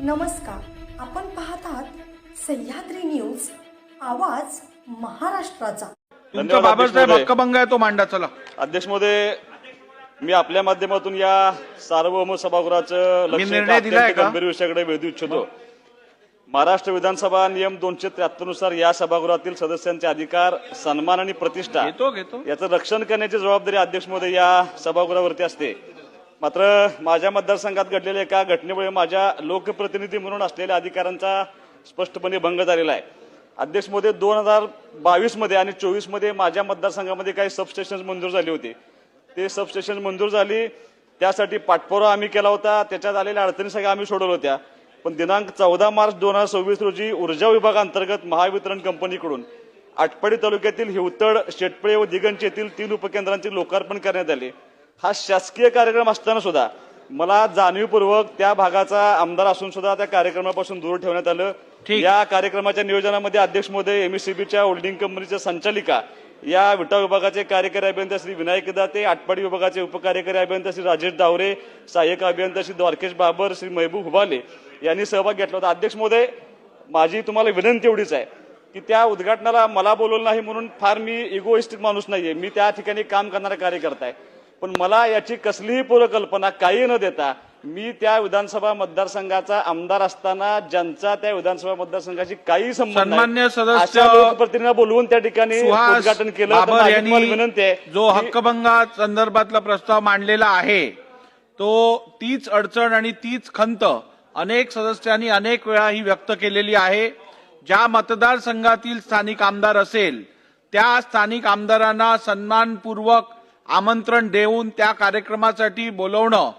नमस्कार, आपण पाहत आहात सह्याद्री न्यूज, आवाज महाराष्ट्राचा। तुमचा बाबासाहेब हक्कभंग आहे तो मांडा। चला अध्यक्ष महोदय, मी आपल्या माध्यमातून या सार्वभौम सभागृहाचं लक्ष अत्यंत गंभीर विषयाकडे वेधू इच्छितो। महाराष्ट्र विधानसभा नियम 273 नुसार या सभागृहातील सदस्यांचे अधिकार, सन्मान आणि प्रतिष्ठा याचं रक्षण करण्याची जबाबदारी अध्यक्ष महोदय या सभागृहावरती असते। मात्र माझ्या मतदारसंघात घडलेल्या एका घटनेमुळे माझ्या लोकप्रतिनिधी म्हणून असलेल्या अधिकारांचा स्पष्टपणे भंग झालेला आहे। अध्यक्ष महोदय, 2022 मध्ये आणि 24 मध्ये माझ्या मतदारसंघामध्ये काही सबस्टेशन मंजूर झाली होती। ते सबस्टेशन मंजूर झाली, त्यासाठी पाठपुरावा आम्ही केला होता, त्याच्यात आलेल्या अडचणी सगळ्या आम्ही सोडवल्या होत्या। पण दिनांक 14 मार्च 2026 रोजी ऊर्जा विभागांतर्गत महावितरण कंपनीकडून आटपाडी तालुक्यातील हिवतड, शेटपळे व दिगंज येथील 3 उपकेंद्रांचे लोकार्पण करण्यात आले। हा शासकीय कार्यक्रम असताना सुद्धा मला जाणीवपूर्वक त्या भागाचा आमदार असून सुद्धा त्या कार्यक्रमापासून दूर ठेवण्यात आलं। या कार्यक्रमाच्या नियोजनामध्ये अध्यक्ष महोदय, एमएससीबीच्या होल्डिंग कंपनीच्या संचालिका, या विटा विभागाचे कार्यकारी अभियंता श्री विनायक दाते, आटपाडी विभागाचे उपकार्यकारी अभियंता श्री राजेश दावरे, सहाय्यक अभियंता श्री द्वारकेश बाबर, श्री महबूब हुबाले यांनी सहभाग घेतला होता। अध्यक्ष महोदय, माझी तुम्हाला विनंती एवढीच आहे की त्या उद्घाटनाला मला बोलवलं नाही म्हणून फार मी इगोइस्टिक माणूस नाहीये, मी त्या ठिकाणी काम करणारा कार्यकर्ता आहे। पण मला याची कसलीही पूर्वकल्पना काही न देता मी त्या विधानसभा मतदारसंघाचा आमदार असताना ज्यांचा त्या विधानसभा मतदारसंघाची काही संबंध नाही अशा लोकप्रतिनिधींना बोलवून त्या ठिकाणी उद्घाटन केलं। तर माझी तुम्हाला विनंती आहे, जो हक्कभंगा संदर्भातला प्रस्ताव मांडलेला आहे तो तीच अडचण आणि तीच खंत अनेक सदस्यांनी अनेक वेळा ही व्यक्त केलेली आहे। ज्या मतदारसंघातील स्थानिक आमदार असेल त्या स्थानिक आमदारांना सन्मानपूर्वक आमंत्रण देऊन त्या कार्यक्रमासाठी बोलवणं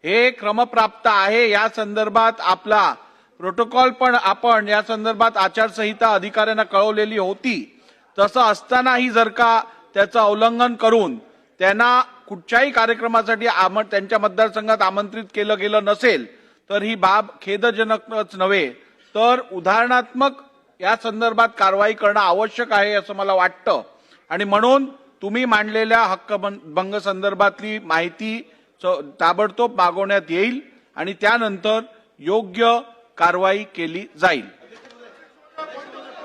हे क्रमप्राप्त आहे। या संदर्भात आपला प्रोटोकॉल पण आपण या संदर्भात आचारसंहिता अधिकाऱ्यांना कळवलेली होती। तसं असतानाही जर का त्याचं उल्लंघन करून त्यांना कुठच्याही कार्यक्रमासाठी त्यांच्या मतदारसंघात आमंत्रित केलं गेलं नसेल तर ही बाब खेदजनकच नव्हे तर उदाहरणात्मक या संदर्भात कारवाई करणं आवश्यक आहे असं मला वाटतं। आणि म्हणून तुम्ही मांडलेल्या हक्कभंग संदर्भातली माहिती ताबडतोब मागवण्यात येईल आणि त्यानंतर योग्य कारवाई केली जाईल।